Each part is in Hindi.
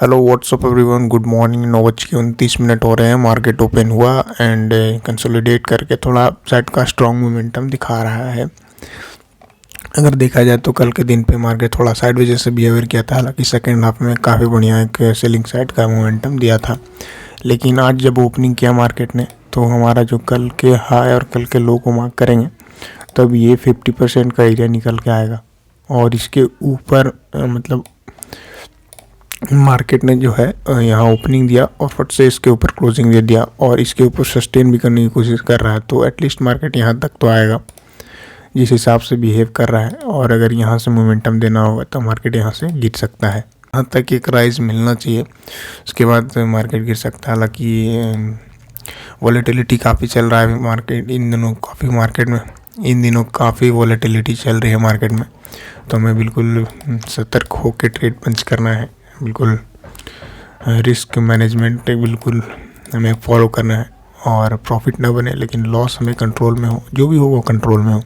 Hello what's up everyone, good morning. 9:29 हो रहे हैं। मार्केट ओपन हुआ एंड कंसोलिडेट करके थोड़ा साइड का स्ट्रॉन्ग मोमेंटम दिखा रहा है। अगर देखा जाए तो कल के दिन पे मार्केट थोड़ा साइड वजह से बिहेवियर किया था, हालांकि सेकेंड हाफ में काफ़ी बढ़िया एक सेलिंग साइड का मोमेंटम दिया था। लेकिन आज जब ओपनिंग किया मार्केट ने तो हमारा जो कल के हाई और कल के लो को मार्क करेंगे तब ये 50% का एरिया निकल के आएगा और इसके ऊपर मतलब मार्केट ने जो है यहाँ ओपनिंग दिया और फट से इसके ऊपर क्लोजिंग दे दिया और इसके ऊपर सस्टेन भी करने की कोशिश कर रहा है। तो एटलीस्ट मार्केट यहाँ तक तो आएगा जिस हिसाब से बिहेव कर रहा है, और अगर यहाँ से मोमेंटम देना होगा तो मार्केट यहाँ से गिर सकता है। यहाँ तक एक राइज मिलना चाहिए, उसके बाद मार्केट गिर सकता है। हालांकि वॉलेटिलिटी काफ़ी चल रहा है मार्केट इन दिनों काफ़ी वॉलेटिलिटी चल रही है मार्केट में, तो हमें बिल्कुल सतर्क होकर ट्रेड पंच करना है। बिल्कुल रिस्क मैनेजमेंट बिल्कुल हमें फॉलो करना है और प्रॉफिट ना बने लेकिन लॉस हमें कंट्रोल में हो, जो भी हो वो कंट्रोल में हो।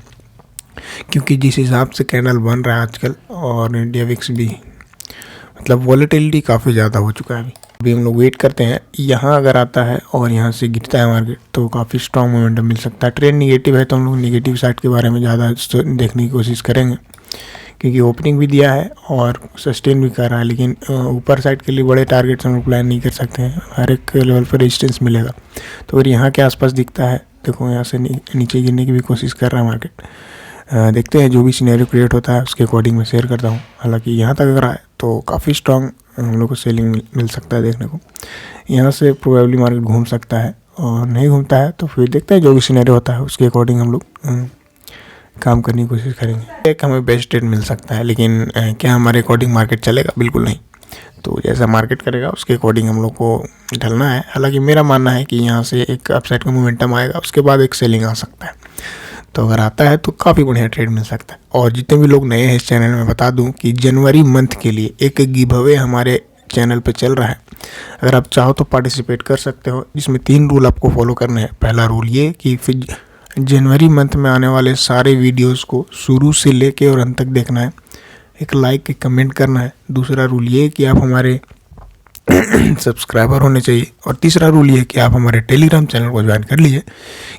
क्योंकि जिस हिसाब से कैंडल बन रहा है आजकल और इंडिया विक्स भी मतलब वॉलेटिलिटी काफ़ी ज़्यादा हो चुका है। अभी हम लोग वेट करते हैं, यहाँ अगर आता है और यहाँ से गिरता है मार्केट तो काफ़ी स्ट्रॉन्ग मोमेंटम मिल सकता है। ट्रेंड निगेटिव है तो हम लोग निगेटिव साइड के बारे में ज़्यादा देखने की कोशिश करेंगे, क्योंकि ओपनिंग भी दिया है और सस्टेन भी कर रहा है। लेकिन ऊपर साइड के लिए बड़े टारगेट्स हम लोग प्लान नहीं कर सकते हैं, हर एक लेवल पर रेजिस्टेंस मिलेगा। तो अगर यहाँ के आसपास दिखता है, देखो यहाँ से नीचे गिरने की भी कोशिश कर रहा है मार्केट। देखते हैं, जो भी सिनेरियो क्रिएट होता है उसके अकॉर्डिंग मैं शेयर करता हूँ। हालांकि यहाँ तक अगर आए तो काफ़ी स्ट्रॉन्ग हम लोग को सेलिंग मिल सकता है देखने को। यहाँ से प्रोबेबली मार्केट घूम सकता है, और नहीं घूमता है तो फिर देखते हैं जो भी सिनेरियो होता है उसके अकॉर्डिंग हम लोग काम करने की कोशिश करेंगे। एक हमें बेस्ट रेट मिल सकता है, लेकिन क्या हमारे अकॉर्डिंग मार्केट चलेगा? बिल्कुल नहीं। तो जैसा मार्केट करेगा उसके अकॉर्डिंग हम लोग को ढलना है। हालांकि मेरा मानना है कि यहाँ से एक अपसाइड का मोमेंटम आएगा, उसके बाद एक सेलिंग आ सकता है। तो अगर आता है तो काफ़ी बढ़िया ट्रेड मिल सकता है। और जितने भी लोग नए हैं इस चैनल में, बता दूं कि जनवरी मंथ के लिए एक गिव अवे हमारे चैनल पे चल रहा है। अगर आप चाहो तो पार्टिसिपेट कर सकते हो, जिसमें 3 रूल आपको फॉलो करने हैं। पहला रूल ये कि फिर जनवरी मंथ में आने वाले सारे वीडियोस को शुरू से लेके और अंत तक देखना है, एक लाइक एक कमेंट करना है। दूसरा रूल ये कि आप हमारे सब्सक्राइबर होने चाहिए, और तीसरा रूल ये कि आप हमारे टेलीग्राम चैनल को ज्वाइन कर लीजिए,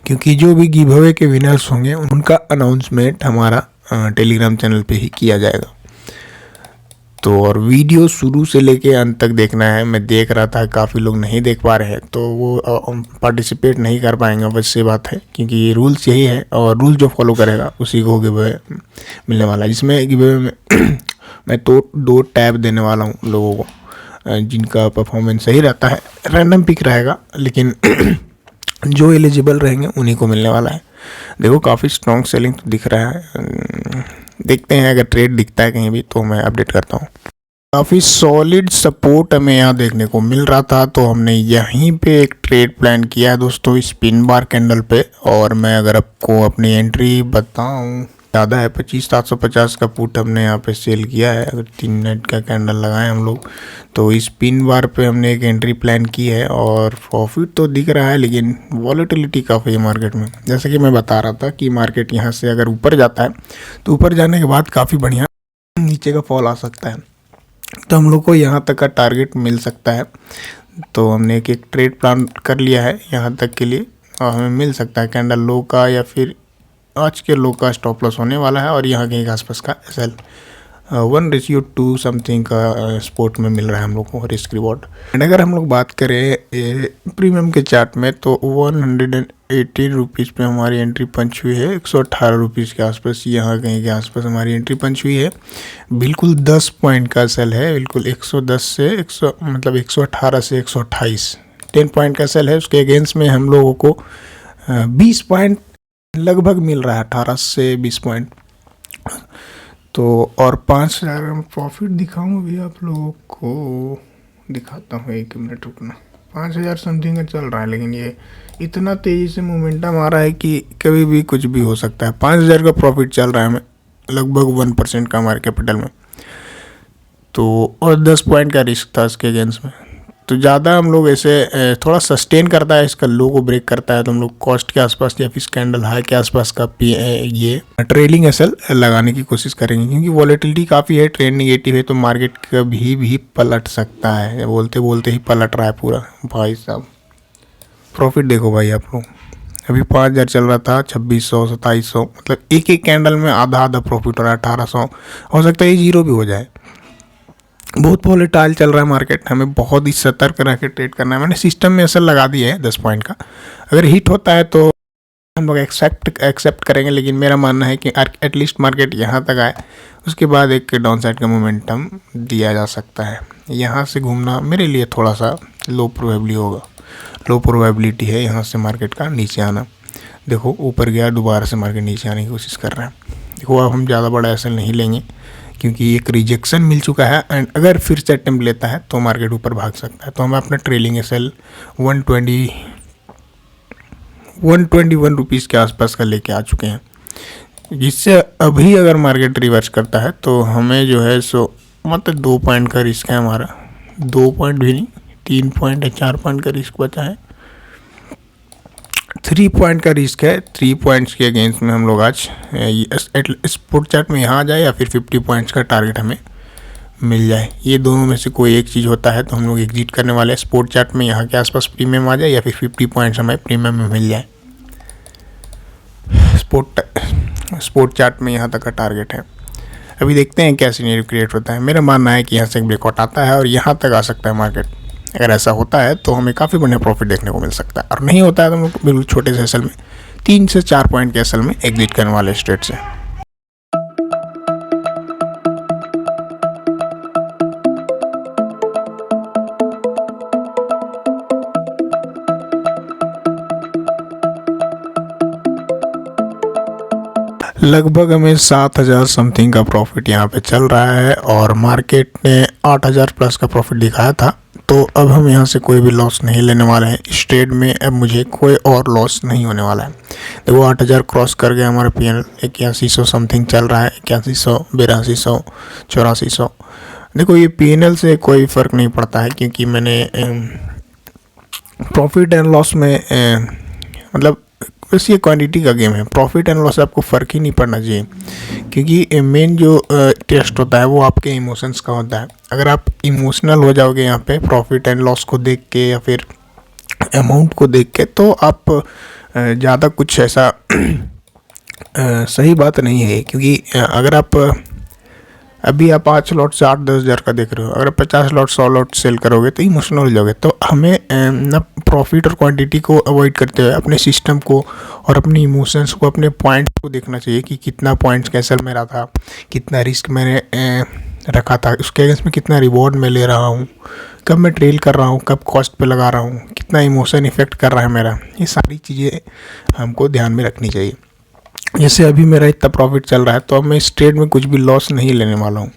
क्योंकि जो भी गिव अवे के विनर्स होंगे उनका अनाउंसमेंट हमारा टेलीग्राम चैनल पे ही किया जाएगा। तो और वीडियो शुरू से लेके अंत तक देखना है। मैं देख रहा था काफ़ी लोग नहीं देख पा रहे हैं, तो वो पार्टिसिपेट नहीं कर पाएंगे, बस ये बात है। क्योंकि ये रूल्स यही है, और रूल जो फॉलो करेगा उसी को गिव अवे मिलने वाला है। जिसमें गिव अवे में मैं तो 2 टैब देने वाला हूँ लोगों को, जिनका परफॉर्मेंस सही रहता है। रैंडम पिक रहेगा, लेकिन जो एलिजिबल रहेंगे उन्हीं को मिलने वाला है। देखो काफ़ी स्ट्रॉन्ग सेलिंग तो दिख रहा है। देखते हैं, अगर ट्रेड दिखता है कहीं भी तो मैं अपडेट करता हूँ। काफ़ी सॉलिड सपोर्ट हमें यहाँ देखने को मिल रहा था, तो हमने यहीं पे एक ट्रेड प्लान किया है दोस्तों, स्पिन बार कैंडल पे। और मैं अगर आपको अपनी एंट्री बताऊँ, ज़्यादा है 25,750 का पुट हमने यहाँ पे सेल किया है। अगर 3 मिनट का कैंडल लगाए हम लोग तो इस पिन बार पे हमने एक एंट्री प्लान की है, और प्रॉफिट तो दिख रहा है, लेकिन वॉलेटिलिटी काफ़ी है मार्केट में। जैसे कि मैं बता रहा था कि मार्केट यहाँ से अगर ऊपर जाता है तो ऊपर जाने के बाद काफ़ी बढ़िया नीचे का फॉल आ सकता है, तो हम लोग को यहाँ तक का टारगेट मिल सकता है। तो हमने एक ट्रेड प्लान कर लिया है यहाँ तक के लिए, और हमें मिल सकता है कैंडल लो का या फिर आज के लो का स्टॉप लॉस होने वाला है, और यहाँ के आसपास का SL 1:2 समथिंग का स्पोर्ट में मिल रहा है हम लोग को रिस्क रिवॉर्ड। एंड अगर हम लोग बात करें प्रीमियम के चार्ट में तो 118 रुपीज़ पे हमारी एंट्री पंच हुई है। 118 रुपीज़ के आसपास, यहाँ कहीं के आसपास हमारी एंट्री पंच हुई है। बिल्कुल 10 पॉइंट का सेल है, बिल्कुल 110 से 118 से 128 10 पॉइंट का सेल है। उसके अगेंस्ट में हम लोगों को 20 पॉइंट लगभग मिल रहा है, 18 से 20 पॉइंट। तो और 5,000 में प्रॉफिट दिखाऊँ भी आप लोगों को, दिखाता हूँ, 1 मिनट रुकना। 5,000 समथिंग का चल रहा है, लेकिन ये इतना तेज़ी से मोमेंटम आ रहा है कि कभी भी कुछ भी हो सकता है। 5,000 का प्रॉफिट चल रहा है हमें, लगभग 1% का हमारे कैपिटल में। तो और 10 पॉइंट का रिस्क था इसके अगेंस्ट में। तो ज़्यादा हम लोग ऐसे थोड़ा सस्टेन करता है, इसका लो को ब्रेक करता है, तो हम लोग कॉस्ट के आसपास या फिर कैंडल हाई के आसपास का ये ट्रेलिंग एसएल लगाने की कोशिश करेंगे, क्योंकि वॉलेटिलिटी काफ़ी है, ट्रेंड निगेटिव है, तो मार्केट कभी भी पलट सकता है। बोलते बोलते ही पलट रहा है पूरा भाई साहब। प्रॉफिट देखो भाई आप लोग, अभी 5,000 चल रहा था, 2600, 2700, मतलब एक एक कैंडल में आधा आधा प्रॉफिट हो रहा है। 1800 हो सकता है ये जीरो भी हो जाए। बहुत वोलेटाइल चल रहा है मार्केट, हमें बहुत ही सतर्क रह के ट्रेड करना है। मैंने सिस्टम में असर लगा दिया है 10 पॉइंट का, अगर हिट होता है तो हम लोग एक्सेप्ट करेंगे, लेकिन मेरा मानना है कि एटलीस्ट मार्केट यहाँ तक आए, उसके बाद एक डाउन साइड का मोमेंटम दिया जा सकता है। यहाँ से घूमना मेरे लिए थोड़ा सा लो प्रोबेबिलिटी है यहाँ से मार्केट का नीचे आना। देखो ऊपर गया, दोबारा से मार्केट नीचे आने की कोशिश कर रहा है। देखो अब हम ज़्यादा बड़ा एसएल नहीं लेंगे, क्योंकि एक रिजेक्शन मिल चुका है, एंड अगर फिर से अटेम्प्ट लेता है तो मार्केट ऊपर भाग सकता है। तो हम अपना ट्रेलिंग एसएल 121 रुपीज़ के आसपास का लेके आ चुके हैं, जिससे अभी अगर मार्केट रिवर्स करता है तो हमें जो है सो मतलब 2 पॉइंट का रिस्क है हमारा। 2 पॉइंट भी नहीं, 3 पॉइंट या 4 पॉइंट का रिस्क बचा है। 3 पॉइंट का रिस्क है। 3 पॉइंट्स के अगेंस्ट में हम लोग आज स्पोर्ट चार्ट में यहाँ आ जाए या फिर 50 पॉइंट्स का टारगेट हमें मिल जाए, ये दोनों में से कोई एक चीज़ होता है तो हम लोग एग्जिट करने वाले हैं। स्पोर्ट चार्ट में यहाँ के आसपास प्रीमियम आ जाए या फिर 50 पॉइंट्स हमें प्रीमियम में मिल जाए। स्पोर्ट चार्ट में यहाँ तक का टारगेट है। अभी देखते हैं क्या सिनेरियो क्रिएट होता है। मेरा मानना है कि यहाँ से एक ब्रेकआउट आता है और यहाँ तक आ सकता है मार्केट। अगर ऐसा होता है तो हमें काफ़ी बढ़िया प्रॉफिट देखने को मिल सकता है, और नहीं होता है तो हम लोग बिल्कुल छोटे से एसएल में 3 से 4 पॉइंट के एसएल में एग्जिट करने वाले स्ट्रेट से। लगभग हमें 7,000 समथिंग का प्रॉफिट यहाँ पे चल रहा है, और मार्केट ने 8,000 प्लस का प्रॉफिट दिखाया था। तो अब हम यहाँ से कोई भी लॉस नहीं लेने वाले हैं इस ट्रेड में। अब मुझे कोई और लॉस नहीं होने वाला है। देखो 8,000 क्रॉस कर गया हमारा पीएनएल। 8100 समथिंग चल रहा है, 8100, 8200, 8400। देखो ये पीएनएल से कोई फ़र्क नहीं पड़ता है, क्योंकि मैंने प्रॉफिट एंड लॉस में मतलब बस ये क्वांटिटी का गेम है। प्रॉफिट एंड लॉस से आपको फ़र्क ही नहीं पड़ना चाहिए, क्योंकि मेन जो टेस्ट होता है वो आपके इमोशंस का होता है। अगर आप इमोशनल हो जाओगे यहाँ पे प्रॉफिट एंड लॉस को देख के या फिर अमाउंट को देख के, तो आप ज़्यादा कुछ ऐसा सही बात नहीं है। क्योंकि अगर आप अभी आप 5 लॉट से 8-10 हज़ार का देख रहे हो, अगर 50 लॉट 100 लॉट सेल करोगे तो इमोशनल हो जाओगे। तो हमें ना प्रॉफिट और क्वांटिटी को अवॉइड करते हुए अपने सिस्टम को और अपने इमोशंस को, अपने पॉइंट्स को देखना चाहिए कि कितना पॉइंट्स कैसल मेरा था, कितना रिस्क मैंने रखा था, उसके अगेंस्ट में कितना रिवॉर्ड मैं ले रहा हूँ, कब मैं ट्रेल कर रहा हूँ, कब कॉस्ट पे लगा रहा हूँ, कितना इमोशन इफेक्ट कर रहा है मेरा। ये सारी चीज़ें हमको ध्यान में रखनी चाहिए। जैसे अभी मेरा इतना प्रॉफिट चल रहा है तो अब मैं इस ट्रेड में कुछ भी लॉस नहीं लेने वाला हूँ।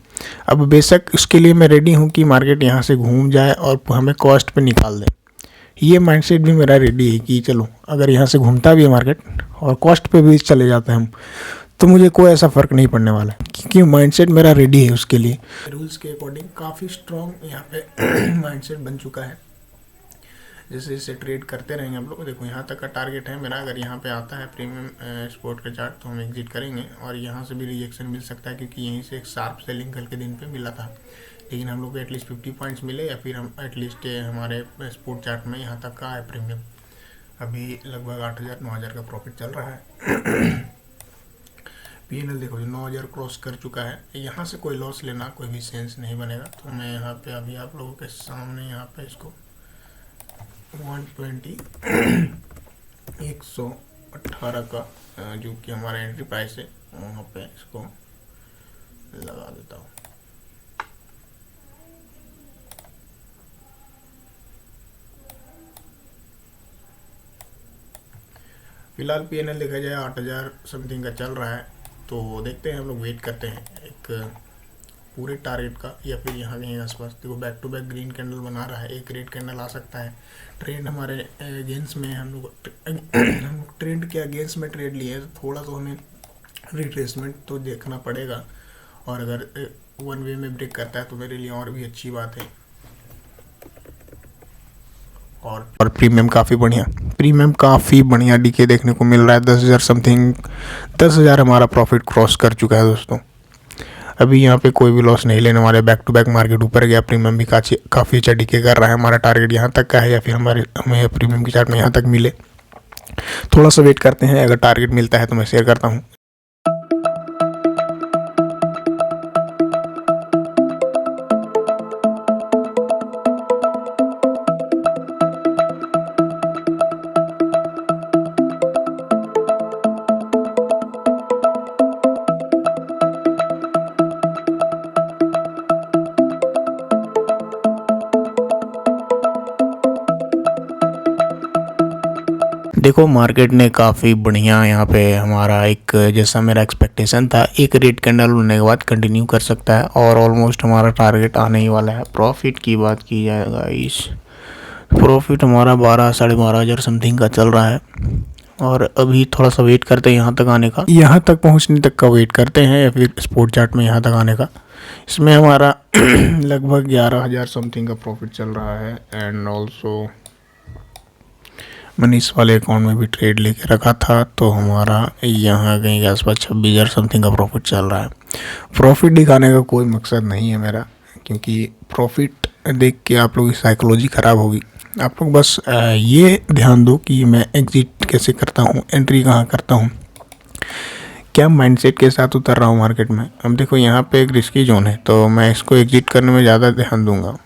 अब बेशक उसके लिए मैं रेडी हूँ कि मार्केट यहाँ से घूम जाए और हमें कॉस्ट पे निकाल दे। ये माइंडसेट भी मेरा रेडी है कि चलो अगर यहाँ से घूमता भी है मार्केट और कॉस्ट पे भी चले जाते हैं हम, तो मुझे कोई ऐसा फ़र्क नहीं पड़ने वाला है, क्योंकि माइंडसेट मेरा रेडी है उसके लिए। रूल्स के अकॉर्डिंग काफ़ी स्ट्रॉन्ग यहाँ पे माइंडसेट बन चुका है। जैसे जैसे ट्रेड करते रहेंगे हम लोग। देखो यहाँ तक का टारगेट है मेरा। अगर यहाँ पे आता है प्रीमियम स्पोर्ट का चार्ट तो हम एग्जिट करेंगे, और यहाँ से भी रिजेक्शन मिल सकता है, क्योंकि यहीं से एक शार्प सेलिंग कल के दिन पे मिला था। लेकिन हम लोग को एटलीस्ट 50 पॉइंट्स मिले, या फिर हम एटलीस्ट हमारे स्पोर्ट चार्ट में यहाँ तक का है प्रीमियम। अभी लगभग 8,000-9,000 का प्रॉफिट चल रहा है। पीएनएल देखो जो 9,000 क्रॉस कर चुका है, यहाँ से कोई लॉस लेना कोई भी सेंस नहीं बनेगा। तो मैं यहाँ पे अभी आप लोगों के सामने यहाँ पे इसको 120 118 का जो कि हमारा एंट्री प्राइस है वहाँ पे इसको लगा देता हूँ। फिलहाल पीएनएल देखा जाए 8,000 समथिंग का चल रहा है। तो देखते हैं, हम लोग वेट करते हैं एक पूरे टारगेट का, या फिर यहाँ कहीं आसपास। देखो back to back green candle बना रहा है, एक रेड कैंडल आ सकता है। ट्रेंड हमारे अगेंस्ट में, हम लोग ट्रेंड के अगेंस्ट में ट्रेड लिए, तो थोड़ा तो हमें रिट्रेसमेंट तो देखना पड़ेगा। और अगर 1 वे में ब्रेक करता है तो मेरे लिए और भी अच्छी बात है। और प्रीमियम काफ़ी बढ़िया डीके देखने को मिल रहा है। 10,000 समथिंग, 10,000 हमारा प्रॉफिट क्रॉस कर चुका है दोस्तों। अभी यहाँ पे कोई भी लॉस नहीं लेने वाले। बैक टू बैक मार्केट ऊपर गया, प्रीमियम भी काफ़ी अच्छा डीके कर रहा है। हमारा टारगेट यहाँ तक का है या फिर हमें प्रीमियम की चार्ट में यहाँ तक मिले। थोड़ा सा वेट करते हैं, अगर टारगेट मिलता है तो मैं शेयर करता हूँ। देखो मार्केट ने काफ़ी बढ़िया यहाँ पे हमारा एक जैसा मेरा एक्सपेक्टेशन था, एक रेड कैंडल होने के बाद कंटिन्यू कर सकता है और ऑलमोस्ट हमारा टारगेट आने ही वाला है। प्रॉफिट की बात की जाए गाइस, प्रॉफिट हमारा 12-12,500 समथिंग का चल रहा है और अभी थोड़ा सा वेट करते हैं यहाँ तक आने का, यहाँ तक पहुँचने तक का वेट करते हैं या फिर स्पॉट चार्ट में यहाँ तक आने का। इसमें हमारा लगभग 11,000 समथिंग का प्रॉफिट चल रहा है एंड ऑल्सो मैंने इस वाले अकाउंट में भी ट्रेड लेके रखा था तो हमारा यहाँ कहीं के आसपास 26,000 समथिंग का प्रॉफिट चल रहा है। प्रॉफिट दिखाने का कोई मकसद नहीं है मेरा, क्योंकि प्रॉफिट देख के आप लोगों की साइकोलॉजी ख़राब होगी। आप लोग बस ये ध्यान दो कि मैं एग्जिट कैसे करता हूँ, एंट्री कहाँ करता हूँ, क्या माइंडसेट के साथ उतर रहा हूँ मार्केट में। अब देखो यहाँ पे एक रिस्की जोन है तो मैं इसको एग्जिट करने में ज़्यादा ध्यान दूंगा।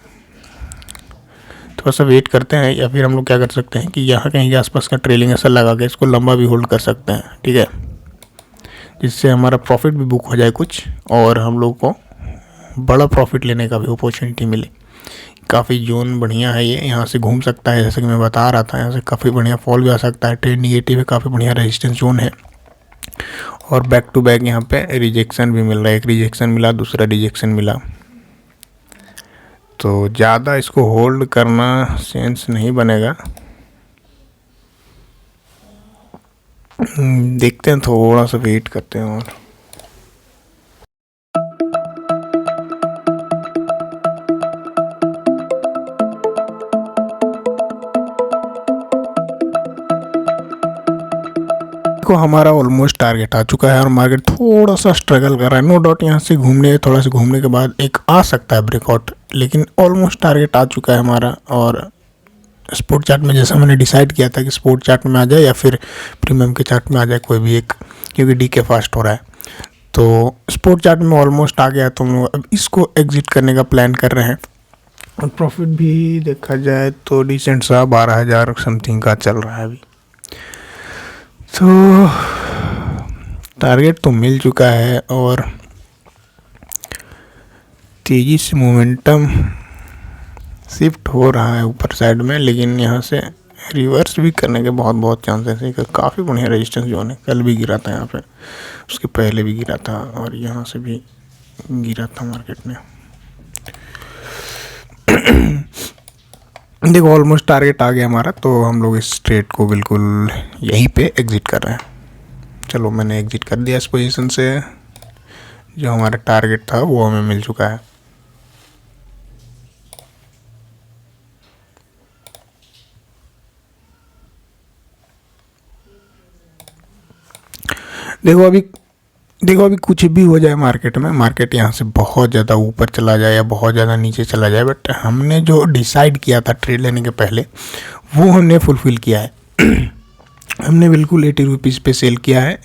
थोड़ा सा वेट करते हैं या फिर हम लोग क्या कर सकते हैं कि यहाँ कहीं के आसपास का ट्रेलिंग ऐसा लगा के इसको लंबा भी होल्ड कर सकते हैं, ठीक है, जिससे हमारा प्रॉफिट भी बुक हो जाए कुछ और हम लोग को बड़ा प्रॉफिट लेने का भी अपॉर्चुनिटी मिले। काफ़ी जोन बढ़िया है ये, यहाँ से घूम सकता है जैसे कि मैं बता रहा था, यहाँ से काफ़ी बढ़िया फॉल भी आ सकता है। ट्रेंड निगेटिव है, काफ़ी बढ़िया रेजिस्टेंस जोन है और बैक टू बैक यहाँ पे रिजेक्शन भी मिल रहा है। एक रिजेक्शन मिला, दूसरा रिजेक्शन मिला, तो ज़्यादा इसको होल्ड करना सेंस नहीं बनेगा। देखते हैं, थोड़ा सा वेट करते हैं और को हमारा ऑलमोस्ट टारगेट आ चुका है और मार्केट थोड़ा सा स्ट्रगल कर रहा है। नो डाउट यहाँ से थोड़ा सा घूमने के बाद एक आ सकता है ब्रेकआउट, लेकिन ऑलमोस्ट टारगेट आ चुका है हमारा। और स्पॉट चार्ट में जैसा मैंने डिसाइड किया था कि स्पॉट चार्ट में आ जाए या फिर प्रीमियम के चार्ट में आ जाए, कोई भी एक, क्योंकि डीके फास्ट हो रहा है। तो स्पॉट चार्ट में ऑलमोस्ट आ गया तो हम लोग अब इसको एग्जिट करने का प्लान कर रहे हैं। और प्रॉफिट भी देखा जाए तो डिसेंट सा 12,000 समथिंग का चल रहा है अभी। तो टारगेट तो मिल चुका है और तेज़ी से मोमेंटम शिफ्ट हो रहा है ऊपर साइड में, लेकिन यहाँ से रिवर्स भी करने के बहुत चांसेस है। काफ़ी बढ़िया रेजिस्टेंस जोन है, कल भी गिरा था यहाँ पे, उसके पहले भी गिरा था और यहाँ से भी गिरा था मार्केट में। देखो ऑलमोस्ट टारगेट आ गया हमारा, तो हम लोग इस ट्रेड को बिल्कुल यहीं पे एग्जिट कर रहे हैं। चलो मैंने एग्जिट कर दिया इस पोजीशन से, जो हमारा टारगेट था वो हमें मिल चुका है। देखो अभी कुछ भी हो जाए मार्केट में, मार्केट यहाँ से बहुत ज़्यादा ऊपर चला जाए या बहुत ज़्यादा नीचे चला जाए, बट हमने जो डिसाइड किया था ट्रेड लेने के पहले वो हमने फुलफ़िल किया है। हमने बिल्कुल 80 रुपीज़ पे सेल किया है।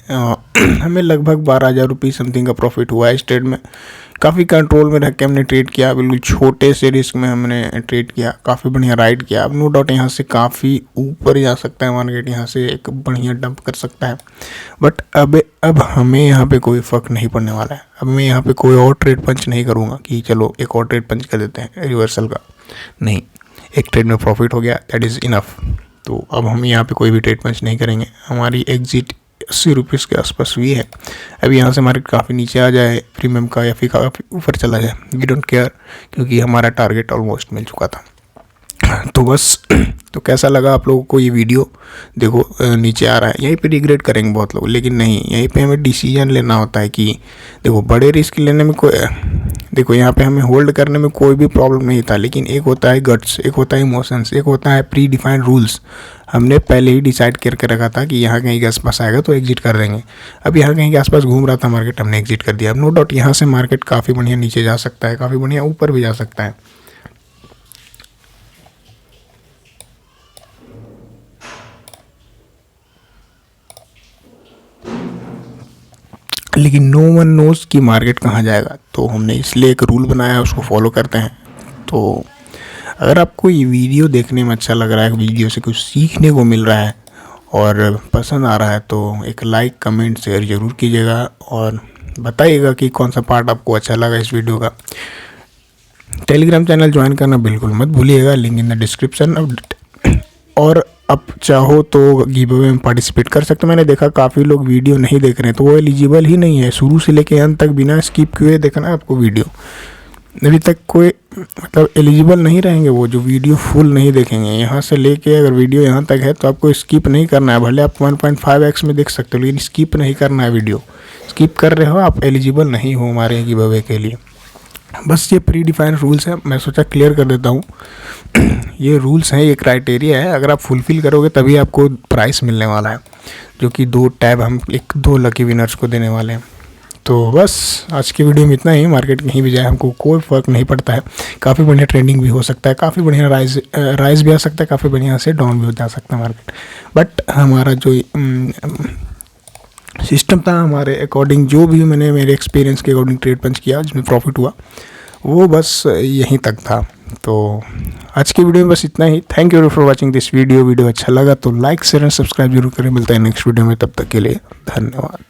हमें लगभग 12,000 रुपीज़ समथिंग का प्रॉफिट हुआ है इस ट्रेड में। काफ़ी कंट्रोल में रख के हमने ट्रेड किया, बिल्कुल छोटे से रिस्क में हमने ट्रेड किया, काफ़ी बढ़िया राइड किया। अब नो डाउट यहाँ से काफ़ी ऊपर जा सकता है मार्केट, यहाँ से एक बढ़िया डंप कर सकता है, बट अब हमें यहाँ पे कोई फ़र्क नहीं पड़ने वाला है। अब मैं यहाँ पे कोई और ट्रेड पंच नहीं करूँगा कि चलो एक और ट्रेड पंच कर देते हैं रिवर्सल का, नहीं, एक ट्रेड में प्रॉफिट हो गया, दैट इज़ इनफ। तो अब हम यहाँ पे कोई भी ट्रेड पंच नहीं करेंगे। हमारी एग्जिट 80 रुपीज़ के आसपास हुई है। अभी यहाँ से मार्केट काफ़ी नीचे आ जाए प्रीमियम का या फिर काफ़ी ऊपर चला जाए, वी डोंट केयर, क्योंकि हमारा टारगेट ऑलमोस्ट मिल चुका था। तो बस, तो कैसा लगा आप लोगों को ये वीडियो? देखो नीचे आ रहा है, यहीं पे रिग्रेट करेंगे बहुत लोग, लेकिन नहीं, यहीं पे हमें डिसीजन लेना होता है कि देखो बड़े रिस्क लेने में कोई देखो यहाँ पे हमें होल्ड करने में कोई भी प्रॉब्लम नहीं था, लेकिन एक होता है गट्स, एक होता है इमोशंस, एक होता है प्री डिफाइंड रूल्स। हमने पहले ही डिसाइड करके रखा था कि यहाँ कहीं के आसपास आएगा तो एग्जिट कर देंगे। अब यहाँ कहीं के आसपास घूम रहा था मार्केट, हमने एग्जिट कर दिया। अब नो डाउट यहाँ से मार्केट काफ़ी बढ़िया नीचे जा सकता है, काफ़ी बढ़िया ऊपर भी जा सकता है। लेकिन नो वन नोज़ कि मार्केट कहाँ जाएगा, तो हमने इसलिए एक रूल बनाया, उसको फॉलो करते हैं। तो अगर आपको ये वीडियो देखने में अच्छा लग रहा है, वीडियो से कुछ सीखने को मिल रहा है और पसंद आ रहा है, तो एक लाइक कमेंट शेयर ज़रूर कीजिएगा और बताइएगा कि कौन सा पार्ट आपको अच्छा लगा इस वीडियो का। टेलीग्राम चैनल ज्वाइन करना बिल्कुल मत भूलिएगा, लिंक इन द डिस्क्रिप्शन। और आप चाहो तो गिव अवे में पार्टिसिपेट कर सकते हो। मैंने देखा काफ़ी लोग वीडियो नहीं देख रहे हैं, तो वो एलिजिबल ही नहीं है। शुरू से लेके अंत तक बिना स्किप किए देखना है आपको वीडियो। अभी तक कोई मतलब एलिजिबल नहीं रहेंगे वो जो वीडियो फुल नहीं देखेंगे। यहाँ से लेके अगर वीडियो यहाँ तक है तो आपको स्किप नहीं करना है। भले आप 1.5x में देख सकते हो, लेकिन स्किप नहीं करना है। वीडियो स्किप कर रहे हो आप एलिजिबल नहीं हो हमारे गिव अवे के लिए। बस ये प्री डिफाइंड रूल्स है, मैं सोचा क्लियर कर देता हूँ। ये रूल्स हैं, ये क्राइटेरिया है, अगर आप फुलफ़िल करोगे तभी आपको प्राइस मिलने वाला है, जो कि 2 टैब हम 2 लकी विनर्स को देने वाले हैं। तो बस आज की वीडियो में इतना ही। मार्केट कहीं भी जाए हमको कोई फ़र्क नहीं पड़ता है। काफ़ी बढ़िया ट्रेंडिंग भी हो सकता है, काफ़ी बढ़िया राइज भी आ सकता है, काफ़ी बढ़िया से डाउन भी हो जा सकता है मार्केट। बट हमारा जो सिस्टम था, हमारे अकॉर्डिंग जो भी मैंने मेरे एक्सपीरियंस के अकॉर्डिंग ट्रेड पंच किया जिसमें प्रॉफिट हुआ, वो बस यहीं तक था। तो आज की वीडियो में बस इतना ही। Thank you for watching this video. Video अच्छा लगा तो लाइक शेयर एंड सब्सक्राइब जरूर करें। मिलता है नेक्स्ट वीडियो में, तब तक के लिए धन्यवाद।